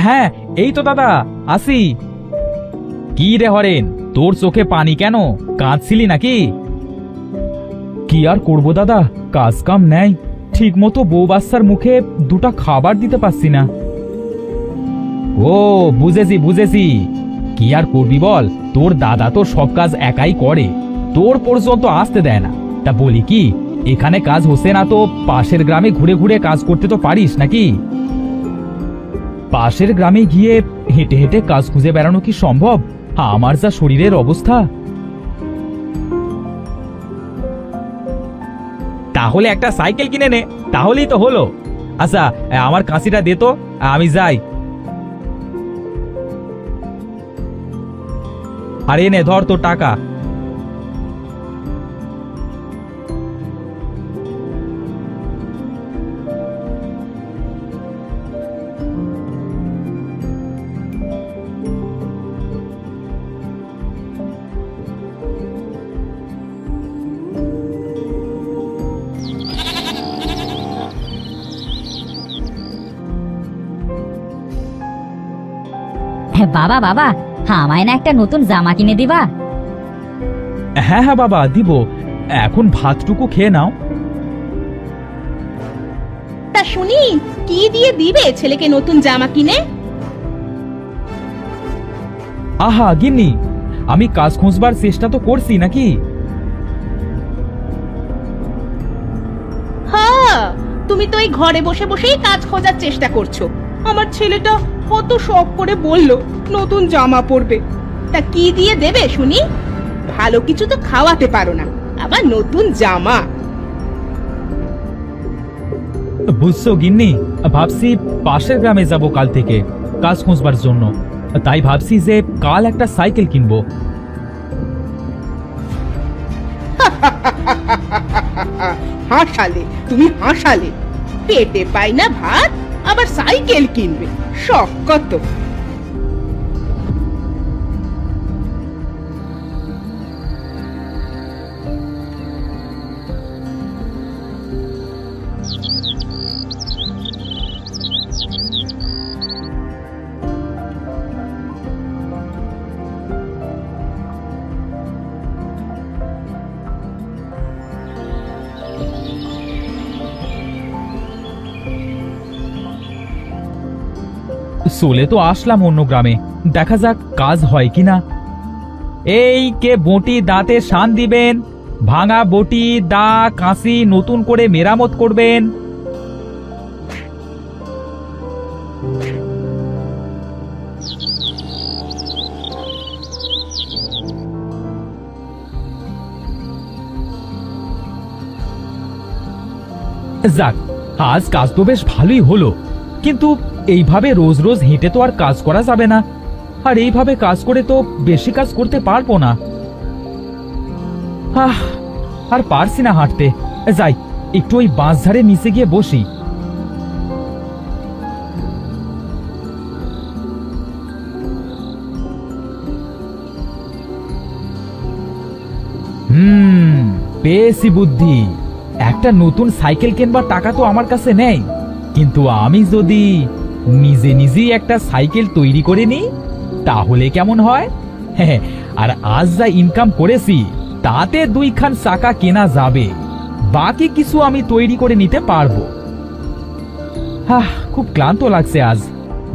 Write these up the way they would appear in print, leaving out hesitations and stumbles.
হ্যাঁ, এই তো দাদা, আসি। কি রে হরেন, তোর চোখে পানি কেন? কাঁদছিলি নাকি? কি আর করবো দাদা, কাজ কাম নেই, ঠিক মতো বউ বাচ্চার মুখে দুটা খাবার দিতে পারছি না। ও, বুঝেছি বুঝেছি। কি আর করবি বল, তোর দাদা তো সব কাজ একাই করে, তোর পর্যন্ত আসতে দেয় না। তা বলি কি, এখানে কাজ হচ্ছে না তো পাশের গ্রামে ঘুরে ঘুরে কাজ করতে তো পারিস নাকি? পাশের গ্রামে গিয়ে হেঁটে হেঁটে কাজ খুঁজে বেড়ানো কি সম্ভব? আমার যা শরীরের অবস্থা। তাহলে একটা সাইকেল কিনে নে, তাহলেই তো হলো। আচ্ছা, আমার কাঁচিটা দে তো, আমি যাই। আর এনে ধর তোর টাকা। বাবা বাবা, আমায় না একটা নতুন জামা কিনে দিবা? হ্যাঁ হ্যাঁ বাবা, দিব। এখন ভাতটুকু খেয়ে নাও। তা শুনি, কি দিয়ে দিবে ছেলেকে নতুন জামা কিনে? আহা গিন্নি, আমি কাজ খুঁজবার চেষ্টা তো করছি নাকি? হ্যাঁ, তুমি তো এই ঘরে বসে বসেই কাজ খোঁজার চেষ্টা করছো। আমার ছেলেটা কত শখ করে বললো নতুন জামা পরবে, তা কি দিয়ে দেবে শুনি? ভালো কিছু তো খাওয়াতে পারো না, আবার নতুন জামা। বুঝছো গিন্নি, ভাবছি পাশের গ্রামে যাব কাল থেকে কাজ খুঁজবার জন্য। তাই ভাবছি যে কাল একটা সাইকেল কিনবো। হাসালে তুমি, হাসালে। পেটে পাই না ভাত, আবার সাইকেল কিনবে, শখ কত। চলে তো আসলাম অন্য গ্রামে, দেখা যাক কাজ হয় কিনা। এই কে বটি দাঁতে শান দিবেন? ভাঙা বটি দা কাঁচি নতুন করে মেরামত করবেন। যাক, আজ কাজ তো বেশ ভালোই হলো, কিন্তু এইভাবে রোজ রোজ হেঁটে তো আর কাজ করা যাবে না, আর এইভাবে কাজ করে তো বেশি কাজ করতে পারবো না। আর পারছি না হাঁটতে। যাই, একটু ওই বাঁশঝাড়ের নিচে গিয়ে বসি। পেয়েছি বুদ্ধি। একটা নতুন সাইকেল কেনবার টাকা তো আমার কাছে নেই, কিন্তু আমি যদি নিজে নিজেই একটা সাইকেল তৈরি করে নিই তাহলে কেমন হয়? হ্যাঁ, আর আজ যা ইনকাম করেছি তাতে 2খান চাকা কেনা যাবে, বাকি কিছু আমি তৈরি করে নিতে পারবো। খুব ক্লান্ত লাগছে আজ,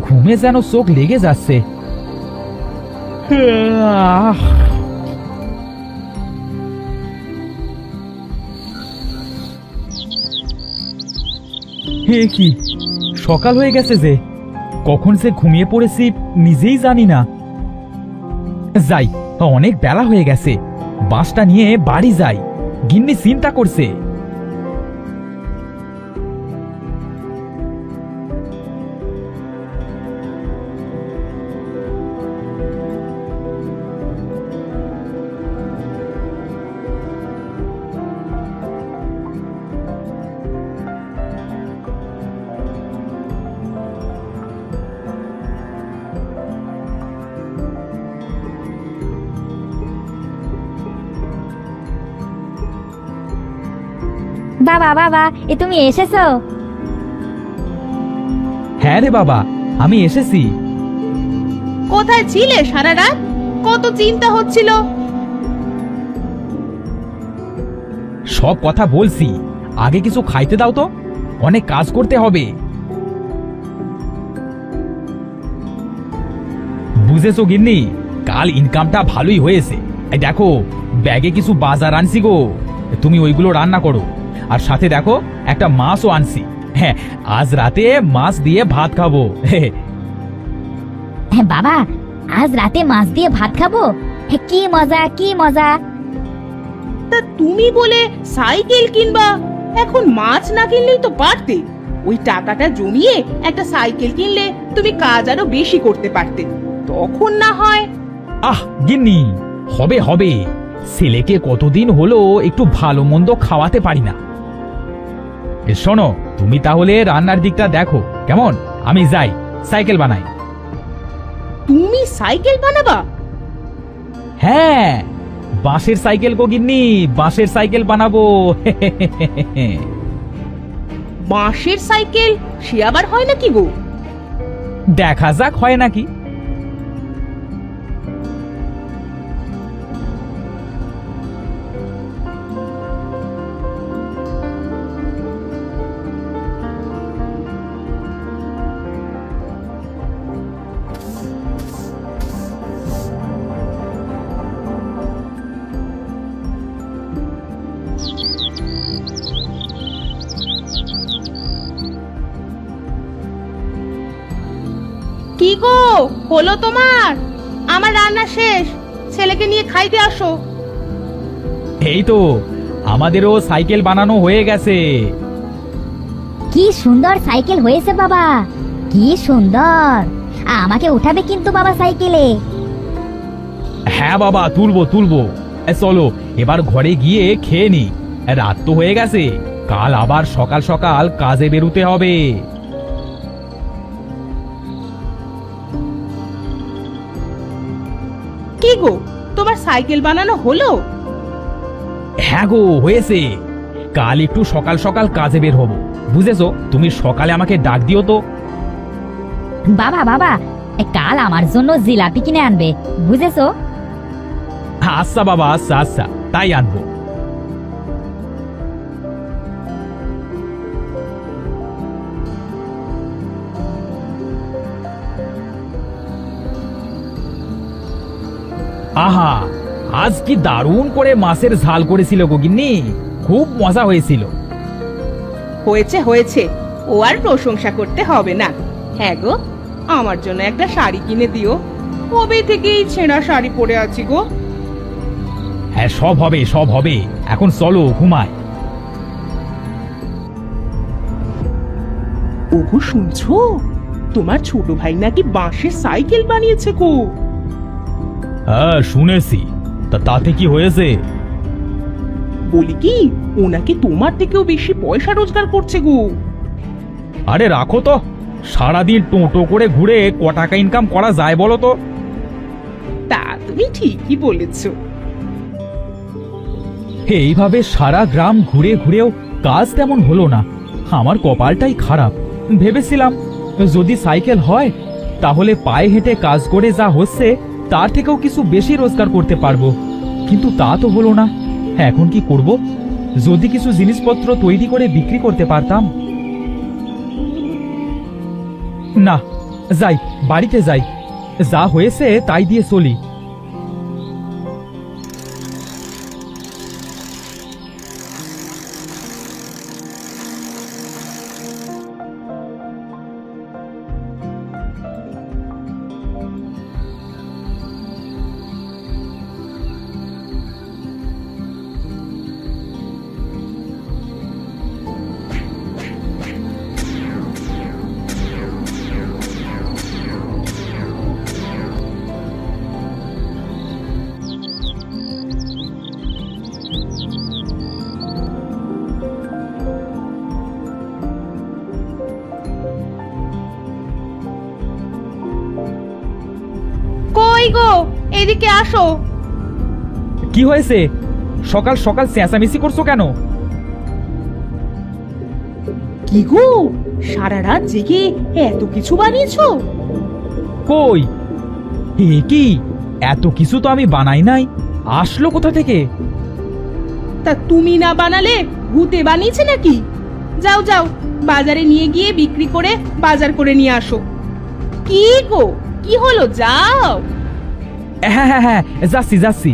ঘুমে যেন চোখ লেগে যাচ্ছে। হে কি, সকাল হয়ে গেছে যে, কখন সে ঘুমিয়ে পড়েছি নিজেই জানি না। যাই, অনেক বেলা হয়ে গেছে, বাসটা নিয়ে বাড়ি যাই। গিন্নি চিন্তা করছে। বাবা বাবা, তুমি এসেছো? হ্যাঁ রে বাবা, আমি এসেছি। কোথায় ছিলে সারা রাত? কত চিন্তা হচ্ছিল। সব কথা বলছি, আগে কিছু খাইতে দাও তো, অনেক কাজ করতে হবে। বুঝেছো গিন্নি, কাল ইনকামটা ভালোই হয়েছে। এই দেখো, ব্যাগে কিছু বাজার আনছি গো, তুমি ওইগুলো রান্না করো। আর সাথে দেখো একটা মাছও আনছি। হ্যাঁ, আজ রাতে মাছ দিয়ে ভাত খাবো। বাবা, আজ রাতে মাছ দিয়ে ভাত খাবো? কি মজা, কি মজা। তা তুমি বলে সাইকেল কিনবা, এখন মাছ না কিনলেই তো পারতে। ওই টাকাটা জমিয়ে একটা সাইকেল কিনলে তুমি কাজ আরো বেশি করতে পারতে, তখন না হয়। আহ গিন্নি, হবে হবে, ছেলেকে কতদিন হলো একটু ভালো মন্দ খাওয়াতে পারি না। শোনো, তুমি তাহলে রান্নার দিকটা দেখো কেমন, আমি যাই সাইকেল বানাই। তুমি সাইকেল বানাবা? হ্যাঁ, বাঁশের সাইকেল গো গিন্নি, বাঁশের সাইকেল বানাবো। বাঁশের সাইকেল সে আবার হয় নাকি গো? দেখা যাক হয় নাকি। কি গো, হলো তোমার? আমার রান্না শেষ, ছেলেকে নিয়ে খাইতে আসো। এই তো, আমাদেরও সাইকেল বানানো হয়ে গেছে। কি সুন্দর সাইকেল হয়েছে বাবা, কি সুন্দর। আমাকে উঠাবে কিন্তু বাবা সাইকেলে? হ্যাঁ বাবা, তুলবো তুলবো। চলো এবার ঘরে গিয়ে খেয়ে নি, রাত তো হয়ে গেছে, কাল আবার সকাল সকাল কাজে বেরোতে হবে। কি গো, তোমার সাইকেল বানানো হলো? হ্যাঁ গো, হয়েছে। কাল একটু সকাল সকাল কাজে বের হব, বুঝেছো? তুমি সকালে আমাকে ডাক দিও তো। বাবা বাবা, কাল আমার জন্য জিলাপি কিনে আনবে, বুঝেছো? আচ্ছা বাবা, আচ্ছা আচ্ছা, তাই আনবো। আহা, আজ কি দারুণ করে মাছের ঝাল করেছিল গো গিন্নি, খুব মজা হয়েছিল। হয়েছে হয়েছে, ও আর প্রশংসা করতে হবে না। হ্যাঁ গো, আমার জন্য একটা শাড়ি কিনে দিও, কবে থেকেই ছেঁড়া শাড়ি পরে আছি গো। হ্যাঁ, সব হবে সব হবে, এখন চলো ঘুমাই। ওগো শুনছো, তোমার ছোট ভাই নাকি বাঁশের সাইকেল বানিয়েছে গো। হ্যাঁ শুনেছি, তা তাতে কি হয়েছে? বলি কি, ও নাকি তোমার থেকেও বেশি পয়সা রোজগার করছে গো। আরে রাখো তো, সারাদিন টোটো করে ঘুরে ক টাকা ইনকাম করা যায় বলো তো? তা তুমি ঠিকই বলেছো। এইভাবে সারা গ্রাম ঘুরে ঘুরেও কাজ তেমন হলো না, আমার কপালটাই খারাপ। ভেবেছিলাম যদি সাইকেল হয় তাহলে পায়ে হেঁটে কাজ করে যা হচ্ছে তার থেকেও কিছু বেশি রোজগার করতে পারবো, কিন্তু তা তো হলো না। এখন কি করব? যদি কিছু জিনিসপত্র তৈরি করে বিক্রি করতে পারতাম। না, যাই বাড়িতে যাই, যা হয়েছে তাই দিয়ে চলি। কই গো, এদিকে আসো। কি হয়েছে? সকাল সকাল চেঁচামেচি করছো কেন? কি গো, সারা রাত জেগে এত কিছু বানিয়েছো? কই, এ কি, এত কিছু তো আমি বানাই নাই, আসলো কোথা থেকে? তা তুমি না বানালে ভূতে বানিয়েছে নাকি? যাও যাও, বাজারে নিয়ে গিয়ে বিক্রি করে বাজার করে নিয়ে আসো। কি গো, কি হলো, যাও। হ্যাঁ হ্যাঁ হ্যাঁ, যাচ্ছি যাচ্ছি।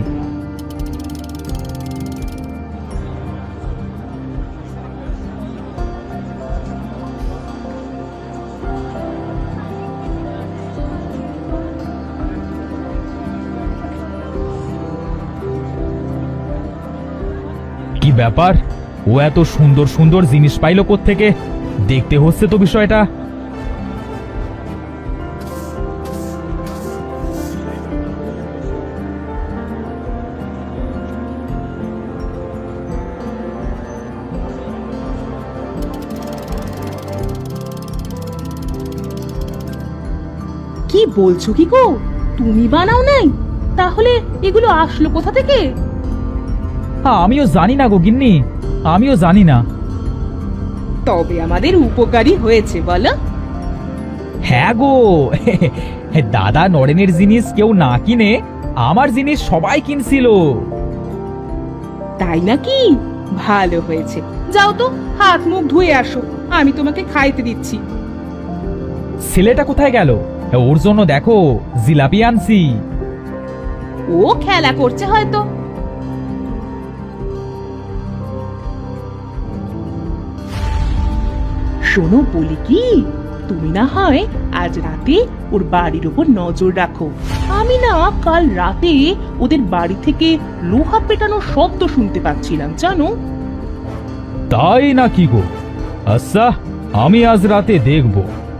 কি ব্যাপার, ও এত সুন্দর সুন্দর জিনিস পাইলো কোত্থেকে? দেখতে হচ্ছে তো বিষয়টা। কি বলছো কি গো, তুমি বানাও নাই? তাহলে এগুলো আসলো কোথা থেকে? আমিও জানি না গো গিন্নি, আমিও জানি না। তবে আমাদের উপকারী হয়েছে বলো। হ্যাঁ গো, দাদা নরেনের জিনিস কেউ না কিনে আমার জিনিস সবাই কিনছিল। তাই নাকি? ভালো হয়েছে, যাও তো হাত মুখ ধুয়ে আসো, আমি তোমাকে খাইতে দিচ্ছি। ছেলেটা কোথায় গেল? ওর জন্য দেখো জিলাপি আনছি। ও খেলা করছে হয়তো। শোনো, বলি কি, তুমি না হয় আজ রাতে ওর বাড়ির উপর নজর রাখো। আমি না কাল রাতে ওদের বাড়ি থেকে লোহা পেটানোর শব্দ শুনতে পাচ্ছিলাম, জানো? তাই নাকি গো? আচ্ছা, আমি আজ রাতে দেখব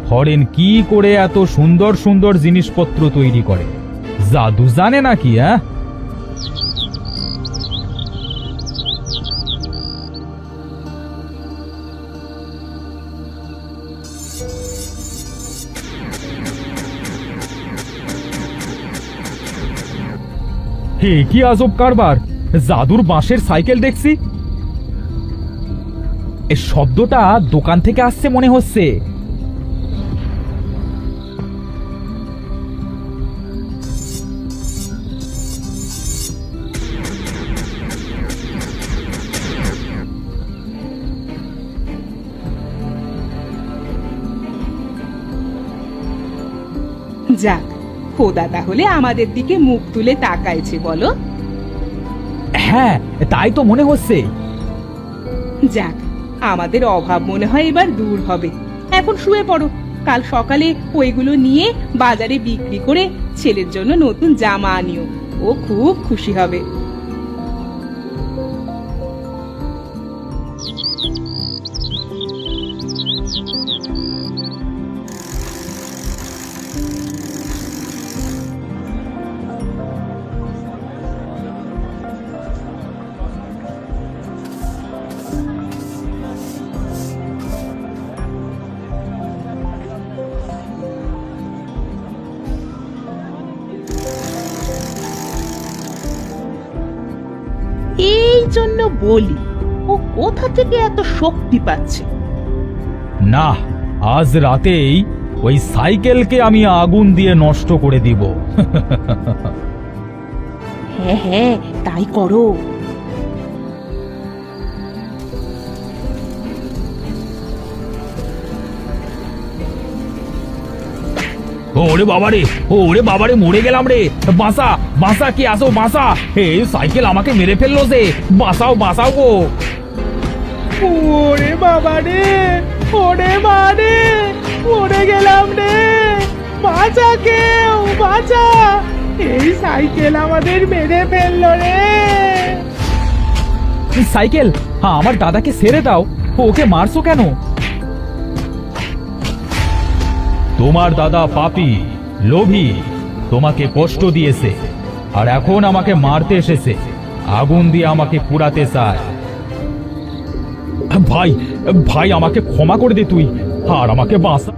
হরেন কি করে এত সুন্দর সুন্দর জিনিসপত্র তৈরি করে। জাদু জানে নাকি? হ্যাঁ, হে কি আজব কারবার, জাদুর বাঁশের সাইকেল দেখছি। এই শব্দটা দোকান থেকে আসছে মনে হচ্ছে। যাক, খোদা তাহলে আমাদের দিকে মুখ তুলে তাকাইছে বলো। হ্যাঁ, তাই তো মনে হচ্ছে। যাক, আমাদের অভাব মনে হয় এবার দূর হবে। এখন শুয়ে পড়ো, কাল সকালে ওইগুলো নিয়ে বাজারে বিক্রি করে ছেলের জন্য নতুন জামা আনিও, ও খুব খুশি হবে। এই জন্য বলি, ও কোথা থেকে এত শক্তি পাচ্ছে? না, আজ রাতেই ওই সাইকেলকে আমি আগুন দিয়ে নষ্ট করে দিব। হ্যাঁ হ্যাঁ, তাই করো। ওরে বাবারে, ওরে বাবারে, মরে গেলাম রে। বাঁচা বাঁচা, কি আসো বাঁচা, এই সাইকেল আমাকে মেরে ফেললো যে। বাঁচাও বাঁচাও গো। ওরে বাবা রে, ওরে মা রে, মরে গেলাম রে, বাঁচা কেউ বাঁচা, এই সাইকেল আমাদের মেরে ফেললো রে। সাইকেল, হ্যাঁ, আমার দাদাকে ছেড়ে দাও, ওকে মারছো কেন? তোমার দাদা পাপী, লোভী, তোমাকে কষ্ট দিয়েছে, আর এখন আমাকে মারতে এসেছে, আগুন দিয়ে আমাকে পুড়াতে চায়। ভাই ভাই, আমাকে ক্ষমা করে দে তুই, আর আমাকে বাঁচা।